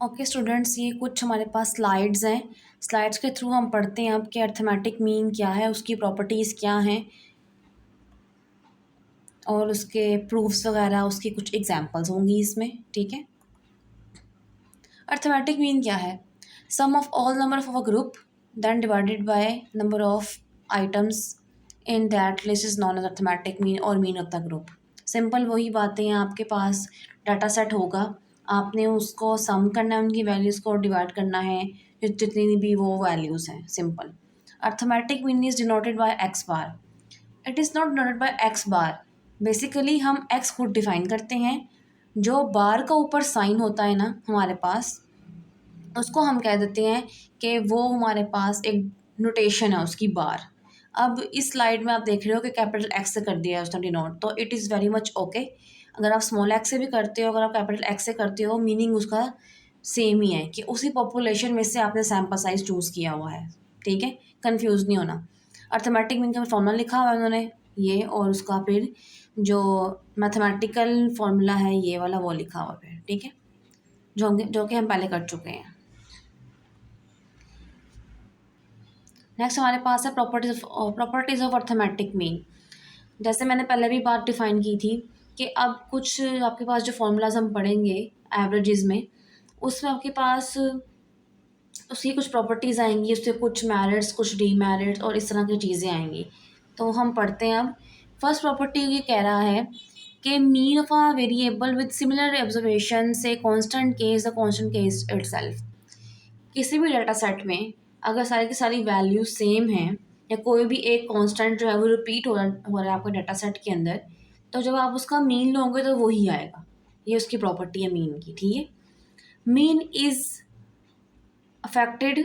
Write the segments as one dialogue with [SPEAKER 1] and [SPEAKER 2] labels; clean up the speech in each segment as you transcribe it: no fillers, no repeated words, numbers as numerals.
[SPEAKER 1] Okay students, ये कुछ हमारे पास स्लाइड्स हैं। स्लाइड्स के थ्रू हम पढ़ते हैं अब कि अर्थमेटिक मीन क्या है, उसकी प्रॉपर्टीज़ क्या हैं और उसके प्रूफ्स वगैरह, उसकी कुछ एग्जांपल्स होंगी इसमें। ठीक है, अर्थमेटिक मीन क्या है? Sum of all number of a group then divided by number of items in that list is known as arithmetic mean और mean of the group. Simple वही बातें हैं, आपके पास डाटा सेट होगा, आपने उसको सम करना है, उनकी वैल्यूज़ को डिवाइड करना है जितनी भी वो वैल्यूज़ हैं। Simple arithmetic mean is denoted by x bar. It is not denoted by x bar. Basically हम एक्स खुद डिफाइन करते हैं, जो बार का ऊपर साइन होता है ना हमारे पास, उसको हम कह देते हैं कि वो हमारे पास एक नोटेशन है उसकी बार। अब इस स्लाइड में आप देख रहे हो कि कैपिटल एक्स से कर दिया है उसने डिनोट, तो it is very much okay. अगर आप स्मॉल एक्स से भी करते हो, अगर आप कैपिटल एक्स से करते हो, मीनिंग उसका सेम ही है कि उसी पॉपुलेशन में से आपने सैम्पल साइज चूज़ किया हुआ है। ठीक है, कंफ्यूज नहीं होना। अर्थमेटिक मीन का फॉर्मूला लिखा हुआ है उन्होंने ये, और उसका फिर जो मैथमेटिकल फॉर्मूला है ये वाला वो लिखा हुआ है। ठीक है, जो कि हम पहले कर चुके हैं। नेक्स्ट हमारे पास है प्रॉपर्टीज़ ऑफ अर्थमेटिक मीन। जैसे मैंने पहले भी बात डिफाइन की थी कि अब कुछ आपके पास जो फॉर्मूलाज हम पढ़ेंगे एवरेजेस में, उसमें आपके पास उसकी कुछ प्रॉपर्टीज़ आएंगी, उससे कुछ मेरिट्स, कुछ डीमेरिट्स और इस तरह की चीज़ें आएंगी। तो हम पढ़ते हैं अब। फर्स्ट प्रॉपर्टी ये कह रहा है कि mean of a variable with similar observation से कांस्टेंट के इज द कांस्टेंट के इटसेल्फ। किसी भी डाटा सेट में अगर सारी की सारी वैल्यू सेम हैं या कोई भी एक कांस्टेंट जो है वो रिपीट हो रहा है आपके डाटा सेट के अंदर, तो जब आप उसका मीन लोगे तो वही आएगा। ये उसकी प्रॉपर्टी है मीन की। ठीक है, मीन इज अफेक्टेड,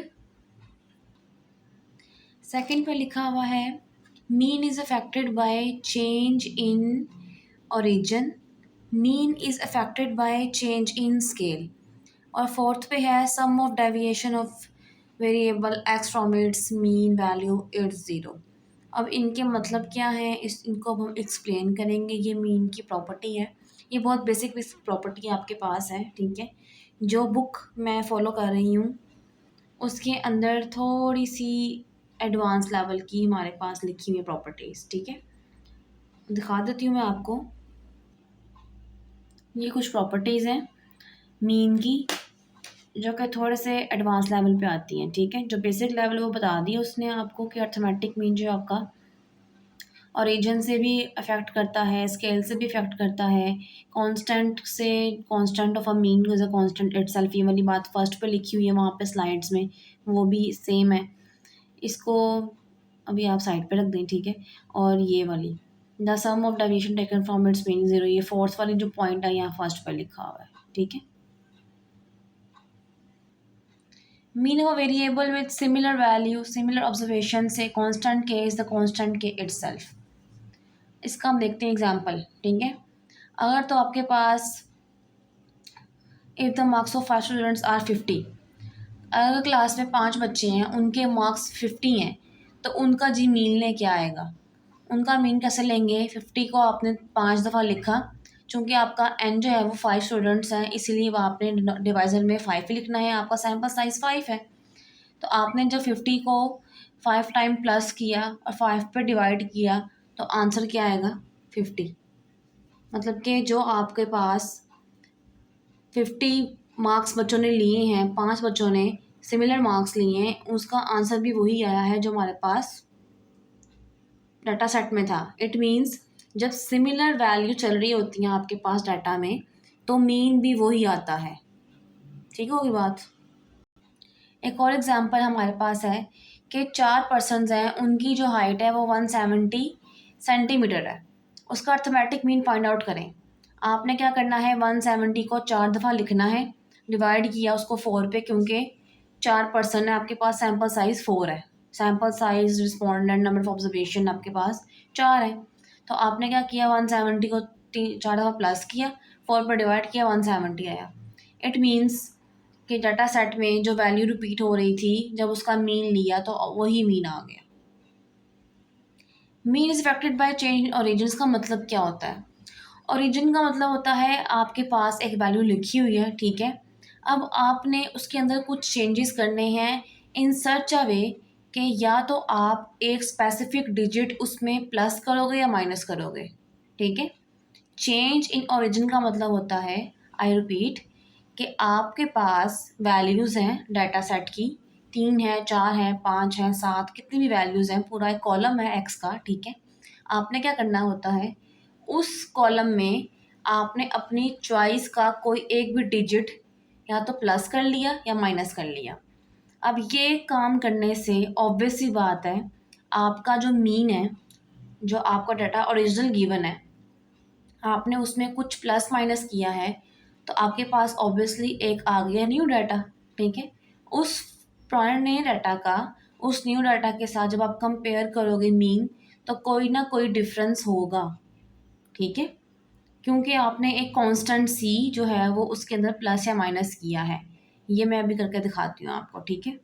[SPEAKER 1] सेकंड पे लिखा हुआ है mean is affected by change in origin, mean is affected by change in scale, और फोर्थ पे है sum of deviation of variable X from its mean value it's zero. अब इनके मतलब क्या है, इनको अब हम एक्सप्लेन करेंगे। ये मीन की प्रॉपर्टी है, ये बहुत बेसिक बेसिक प्रॉपर्टी आपके पास है। ठीक है, जो बुक मैं फॉलो कर रही हूँ उसके अंदर थोड़ी सी एडवांस लेवल की हमारे पास लिखी हुई प्रॉपर्टीज़। ठीक है, दिखा देती हूँ मैं आपको। ये कुछ प्रॉपर्टीज़ हैं मीन की जो कि थोड़े से एडवांस लेवल पे आती हैं। ठीक है, जो बेसिक लेवल वो बता दी उसने आपको कि अर्थमेटिक मीन जो आपका ओरिजिन से भी अफेक्ट करता है, स्केल से भी अफेक्ट करता है, कांस्टेंट से, constant of a mean is a constant itself. ये वाली बात फर्स्ट पे लिखी हुई है वहाँ पे स्लाइड्स में, वो भी सेम है। इसको अभी आप साइड पे रख दें। ठीक है, और ये वाली the sum of deviation taken from its mean zero, ये फोर्थ वाली जो पॉइंट है यहाँ फर्स्ट पे लिखा हुआ है। ठीक है, mean of a variable with similar value similar observation से कांस्टेंट के इज द कांस्टेंट के इटसेल्फ। इसका हम देखते हैं एग्जांपल। ठीक है, अगर तो आपके पास if the marks of 5 students are 50, अगर क्लास में 5 बच्चे हैं उनके मार्क्स 50 हैं, तो उनका जी मीन ले क्या आएगा? उनका मीन कैसे लेंगे? 50 को आपने 5 दफ़ा लिखा, चूँकि आपका एन जो है वो 5 स्टूडेंट्स हैं, इसीलिए वो आपने डिवाइज़र में 5 ही लिखना है, आपका सैम्पल साइज़ 5 है। तो आपने जब 50 को 5 टाइम प्लस किया और 5 पे डिवाइड किया, तो आंसर क्या आएगा? 50। मतलब कि जो आपके पास 50 मार्क्स बच्चों ने लिए हैं, 5 बच्चों ने सिमिलर मार्क्स लिए हैं, उसका आंसर भी वही आया है जो हमारे पास डाटा सेट में था। इट मीन्स जब सिमिलर वैल्यू चल रही होती हैं आपके पास डाटा में, तो मीन भी वही आता है। ठीक होगी बात। एक और एग्जांपल हमारे पास है कि 4 पर्सन्स हैं, उनकी जो हाइट है वो 170 सेंटीमीटर है। उसका अर्थमेटिक मीन फाइंड आउट करें। आपने क्या करना है, 170 को 4 दफ़ा लिखना है, डिवाइड किया उसको 4 पे, क्योंकि 4 पर्सन है आपके पास, सैम्पल साइज़ 4 है। Sample size, respondent, number of observation आपके पास 4 है। तो आपने क्या किया, 170 को 4 दफ़ा प्लस किया, 4 पर डिवाइड किया, 170 आया। इट मीन्स कि डाटा सेट में जो वैल्यू रिपीट हो रही थी, जब उसका मीन लिया तो वही मीन आ गया। Mean is affected by change in origin का मतलब क्या होता है? ओरिजिन का मतलब होता है आपके पास एक वैल्यू लिखी हुई है। ठीक है, अब आपने उसके अंदर कुछ चेंजेस करने हैं इन सच अ वे कि या तो आप एक स्पेसिफिक डिजिट उसमें प्लस करोगे या माइनस करोगे, ठीक है। चेंज इन ओरिजिन का मतलब होता है, आई रिपीट, कि आपके पास वैल्यूज़ हैं डाटा सेट की, 3 है, 4 है, 5 है, 7, कितनी भी वैल्यूज़ हैं, पूरा एक कॉलम है एक्स का, ठीक है। आपने क्या करना होता है, उस कॉलम में आपने अपनी चॉइस का कोई एक भी डिजिट या तो प्लस कर लिया या माइनस कर लिया। अब ये काम करने से ऑब्वियस सी बात है, आपका जो मीन है, जो आपका डाटा ओरिजिनल गिवन है, आपने उसमें कुछ प्लस माइनस किया है, तो आपके पास ऑब्वियसली एक आ गया न्यू डाटा, ठीक है। उस पुराने डाटा का उस न्यू डाटा के साथ जब आप कंपेयर करोगे मीन, तो कोई ना कोई डिफरेंस होगा, ठीक है, क्योंकि आपने एक कांस्टेंट सी जो है वो उसके अंदर प्लस या माइनस किया है। ये मैं अभी करके दिखाती हूँ आपको, ठीक है।